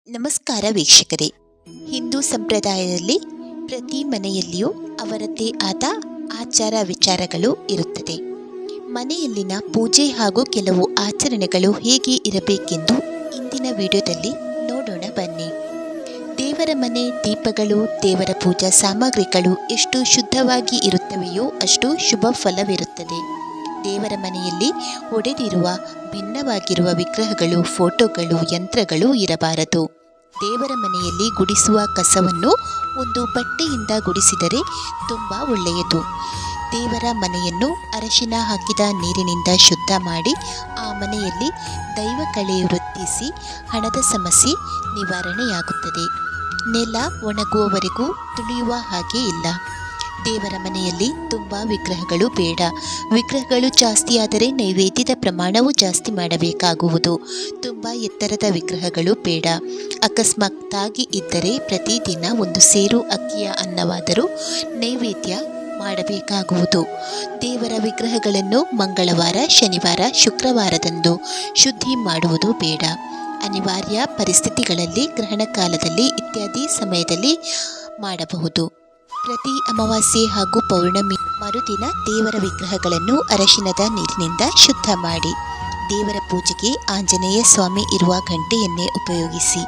ನಮಸ್ಕಾರ ವೀಕ್ಷಕರೇ. ಹಿಂದೂ ಸಂಪ್ರದಾಯದಲ್ಲಿ ಪ್ರತಿ ಮನೆಯಲ್ಲಿಯೂ ಅವರದ್ದೇ ಆದ ಆಚಾರ ವಿಚಾರಗಳು ಇರುತ್ತದೆ. ಮನೆಯಲ್ಲಿನ ಪೂಜೆ ಹಾಗೂ ಕೆಲವು ಆಚರಣೆಗಳು ಹೇಗೆ ಇರಬೇಕೆಂದು ಇಂದಿನ ವಿಡಿಯೋದಲ್ಲಿ ನೋಡೋಣ ಬನ್ನಿ. ದೇವರ ಮನೆ ದೀಪಗಳು, ದೇವರ ಪೂಜಾ ಸಾಮಗ್ರಿಗಳು ಎಷ್ಟು ಶುದ್ಧವಾಗಿ ಇರುತ್ತವೆಯೋ ಅಷ್ಟು ಶುಭ ಫಲವಿರುತ್ತದೆ. ದೇವರ ಮನೆಯಲ್ಲಿ ಒಡೆದಿರುವ ಭಿನ್ನವಾಗಿರುವ ವಿಗ್ರಹಗಳು, ಫೋಟೋಗಳು, ಯಂತ್ರಗಳು ಇರಬಾರದು. ದೇವರ ಮನೆಯಲ್ಲಿ ಗುಡಿಸುವ ಕಸವನ್ನು ಒಂದು ಬಟ್ಟೆಯಿಂದ ಗುಡಿಸಿದರೆ ತುಂಬ ಒಳ್ಳೆಯದು. ದೇವರ ಮನೆಯನ್ನು ಅರಶಿನ ಹಾಕಿದ ನೀರಿನಿಂದ ಶುದ್ಧ ಮಾಡಿ ಆ ಮನೆಯಲ್ಲಿ ದೈವ ಕಳೆ ವೃದ್ಧಿಸಿ ಹಣದ ಸಮಸ್ಯೆ ನಿವಾರಣೆಯಾಗುತ್ತದೆ. ನೆಲ ಒಣಗುವವರೆಗೂ ತುಳಿಯುವ ಹಾಗೆ ಇಲ್ಲ. ದೇವರ ಮನೆಯಲ್ಲಿ ತುಂಬ ವಿಗ್ರಹಗಳು ಬೇಡ. ವಿಗ್ರಹಗಳು ಜಾಸ್ತಿ ಆದರೆ ನೈವೇದ್ಯದ ಪ್ರಮಾಣವೂ ಜಾಸ್ತಿ ಮಾಡಬೇಕಾಗುವುದು. ತುಂಬ ಎತ್ತರದ ವಿಗ್ರಹಗಳು ಬೇಡ. ಅಕಸ್ಮಾತ್ತಾಗಿ ಇದ್ದರೆ ಪ್ರತಿದಿನ ಒಂದು ಸೇರು ಅಕ್ಕಿಯ ಅನ್ನವಾದರೂ ನೈವೇದ್ಯ ಮಾಡಬೇಕಾಗುವುದು. ದೇವರ ವಿಗ್ರಹಗಳನ್ನು ಮಂಗಳವಾರ, ಶನಿವಾರ, ಶುಕ್ರವಾರದಂದು ಶುದ್ಧಿ ಮಾಡುವುದು ಬೇಡ. ಅನಿವಾರ್ಯ ಪರಿಸ್ಥಿತಿಗಳಲ್ಲಿ, ಗ್ರಹಣ ಕಾಲದಲ್ಲಿ ಇತ್ಯಾದಿ ಸಮಯದಲ್ಲಿ ಮಾಡಬಹುದು. ಪ್ರತಿ ಅಮಾವಾಸ್ಯೆ ಹಾಗೂ ಪೌರ್ಣಮಿ ಮರುದಿನ ದೇವರ ವಿಗ್ರಹಗಳನ್ನು ಅರಶಿನದ ನೀರಿನಿಂದ ಶುದ್ಧ ಮಾಡಿ. ದೇವರ ಪೂಜೆಗೆ ಆಂಜನೇಯ ಸ್ವಾಮಿ ಇರುವ ಗಂಟೆಯನ್ನೇ ಉಪಯೋಗಿಸಿ.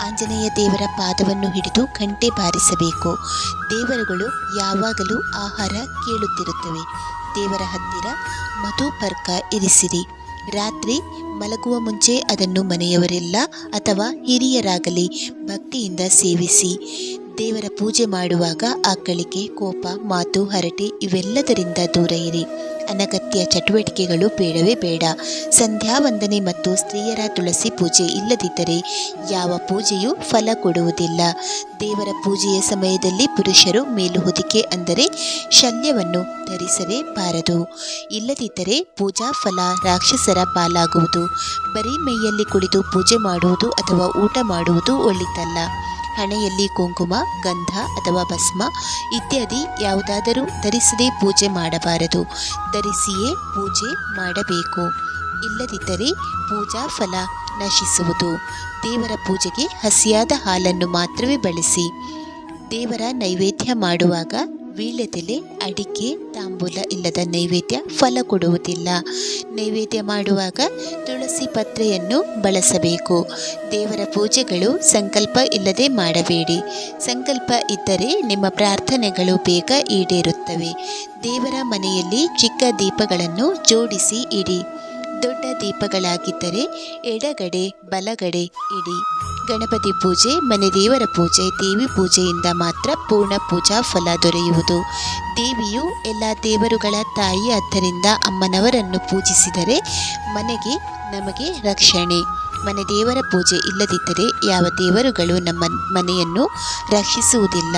ಆಂಜನೇಯ ದೇವರ ಪಾದವನ್ನು ಹಿಡಿದು ಗಂಟೆ ಬಾರಿಸಬೇಕು. ದೇವರುಗಳು ಯಾವಾಗಲೂ ಆಹಾರ ಕೇಳುತ್ತಿರುತ್ತವೆ. ದೇವರ ಹತ್ತಿರ ಮಧುಪರ್ಕ ಇರಿಸಿರಿ. ರಾತ್ರಿ ಮಲಗುವ ಮುಂಚೆ ಅದನ್ನು ಮನೆಯವರೆಲ್ಲ ಅಥವಾ ಹಿರಿಯರಾಗಲಿ ಭಕ್ತಿಯಿಂದ ಸೇವಿಸಿ. ದೇವರ ಪೂಜೆ ಮಾಡುವಾಗ ಆಕಳಿಕೆ, ಕೋಪ, ಮಾತು, ಹರಟೆ ಇವೆಲ್ಲದರಿಂದ ದೂರ ಇರಿ. ಅನಗತ್ಯ ಚಟುವಟಿಕೆಗಳು ಬೇಡವೇ ಬೇಡ. ಸಂಧ್ಯಾ ವಂದನೆ ಮತ್ತು ಸ್ತ್ರೀಯರ ತುಳಸಿ ಪೂಜೆ ಇಲ್ಲದಿದ್ದರೆ ಯಾವ ಪೂಜೆಯೂ ಫಲ ಕೊಡುವುದಿಲ್ಲ. ದೇವರ ಪೂಜೆಯ ಸಮಯದಲ್ಲಿ ಪುರುಷರು ಮೇಲು ಹೊದಿಕೆ ಅಂದರೆ ಶಲ್ಯವನ್ನು ಧರಿಸಲೇಬಾರದು. ಇಲ್ಲದಿದ್ದರೆ ಪೂಜಾ ಫಲ ರಾಕ್ಷಸರ ಪಾಲಾಗುವುದು. ಬರೀ ಮೈಯಲ್ಲಿ ಕುಳಿತು ಪೂಜೆ ಮಾಡುವುದು ಅಥವಾ ಊಟ ಮಾಡುವುದು ಒಳಿತಲ್ಲ. ಹಣೆಯಲ್ಲಿ ಕುಂಕುಮ, ಗಂಧ ಅಥವಾ ಭಸ್ಮ ಇತ್ಯಾದಿ ಯಾವುದಾದರೂ ಧರಿಸದೆ ಪೂಜೆ ಮಾಡಬಾರದು. ಧರಿಸಿಯೇ ಪೂಜೆ ಮಾಡಬೇಕು. ಇಲ್ಲದಿದ್ದರೆ ಪೂಜಾ ಫಲ ನಶಿಸುವುದು. ದೇವರ ಪೂಜೆಗೆ ಹಸಿಯಾದ ಹಾಲನ್ನು ಮಾತ್ರವೇ ಬಳಸಿ. ದೇವರ ನೈವೇದ್ಯ ಮಾಡುವಾಗ ವೀಳ್ಯದೆಲೆ, ಅಡಿಕೆ, ತಾಂಬೂಲ ಇಲ್ಲದ ನೈವೇದ್ಯ ಫಲ ಕೊಡುವುದಿಲ್ಲ. ನೈವೇದ್ಯ ಮಾಡುವಾಗ ತುಳಸಿ ಪತ್ರೆಯನ್ನು ಬಳಸಬೇಕು. ದೇವರ ಪೂಜೆಗಳು ಸಂಕಲ್ಪ ಇಲ್ಲದೆ ಮಾಡಬೇಡಿ. ಸಂಕಲ್ಪ ಇದ್ದರೆ ನಿಮ್ಮ ಪ್ರಾರ್ಥನೆಗಳು ಬೇಗ ಈಡೇರುತ್ತವೆ. ದೇವರ ಮನೆಯಲ್ಲಿ ಚಿಕ್ಕ ದೀಪಗಳನ್ನು ಜೋಡಿಸಿ ಇಡಿ. ದೊಡ್ಡ ದೀಪಗಳಾಗಿದ್ದರೆ ಎಡಗಡೆ ಬಲಗಡೆ ಇಡಿ. ಗಣಪತಿ ಪೂಜೆ, ಮನೆ ದೇವರ ಪೂಜೆ, ದೇವಿ ಪೂಜೆಯಿಂದ ಮಾತ್ರ ಪೂರ್ಣ ಪೂಜಾ ಫಲ ದೊರೆಯುವುದು. ದೇವಿಯು ಎಲ್ಲ ದೇವರುಗಳ ತಾಯಿ. ಆದ್ದರಿಂದ ಅಮ್ಮನವರನ್ನು ಪೂಜಿಸಿದರೆ ಮನೆಗೆ ನಮಗೆ ರಕ್ಷಣೆ. ಮನೆ ದೇವರ ಪೂಜೆ ಇಲ್ಲದಿದ್ದರೆ ಯಾವ ದೇವರುಗಳು ನಮ್ಮ ಮನೆಯನ್ನು ರಕ್ಷಿಸುವುದಿಲ್ಲ.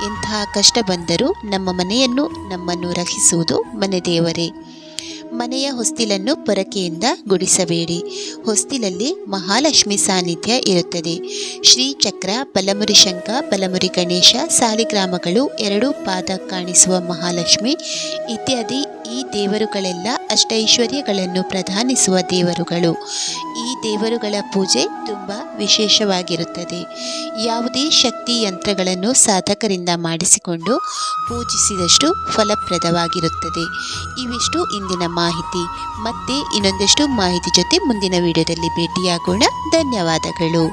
ಎಂತಹ ಕಷ್ಟ ಬಂದರೂ ನಮ್ಮ ಮನೆಯನ್ನು, ನಮ್ಮನ್ನು ರಕ್ಷಿಸುವುದು ಮನೆ ದೇವರೇ. ಮನೆಯ ಹೊಸ್ತಿಲನ್ನು ಪೊರಕೆಯಿಂದ ಗುಡಿಸಬೇಡಿ. ಹೊಸ್ತಿಲಲ್ಲಿ ಮಹಾಲಕ್ಷ್ಮಿ ಸಾನ್ನಿಧ್ಯ ಇರುತ್ತದೆ. ಶ್ರೀ ಚಕ್ರ, ಬಲಮುರಿ ಶಂಖ, ಬಲಮುರಿ ಗಣೇಶ, ಸಾಲಿಗ್ರಾಮಗಳು, 2 ಪಾದ ಕಾಣಿಸುವ ಮಹಾಲಕ್ಷ್ಮಿ ಇತ್ಯಾದಿ ಈ ದೇವರುಗಳೆಲ್ಲ ಅಷ್ಟೈಶ್ವರ್ಯಗಳನ್ನು ಪ್ರದಾನಿಸುವ ದೇವರುಗಳು. ಈ ದೇವರುಗಳ ಪೂಜೆ ತುಂಬ ವಿಶೇಷವಾಗಿರುತ್ತದೆ. ಯಾವುದೇ ಶಕ್ತಿ ಯಂತ್ರಗಳನ್ನು ಸಾಧಕರಿಂದ ಮಾಡಿಸಿಕೊಂಡು ಪೂಜಿಸಿದಷ್ಟು ಫಲಪ್ರದವಾಗಿರುತ್ತದೆ. ಇವಿಷ್ಟು ಇಂದಿನ ಮಾಹಿತಿ. ಮತ್ತೆ ಇನ್ನೊಂದಷ್ಟು ಮಾಹಿತಿ ಜೊತೆ ಮುಂದಿನ ವಿಡಿಯೋದಲ್ಲಿ ಭೇಟಿಯಾಗೋಣ. ಧನ್ಯವಾದಗಳು.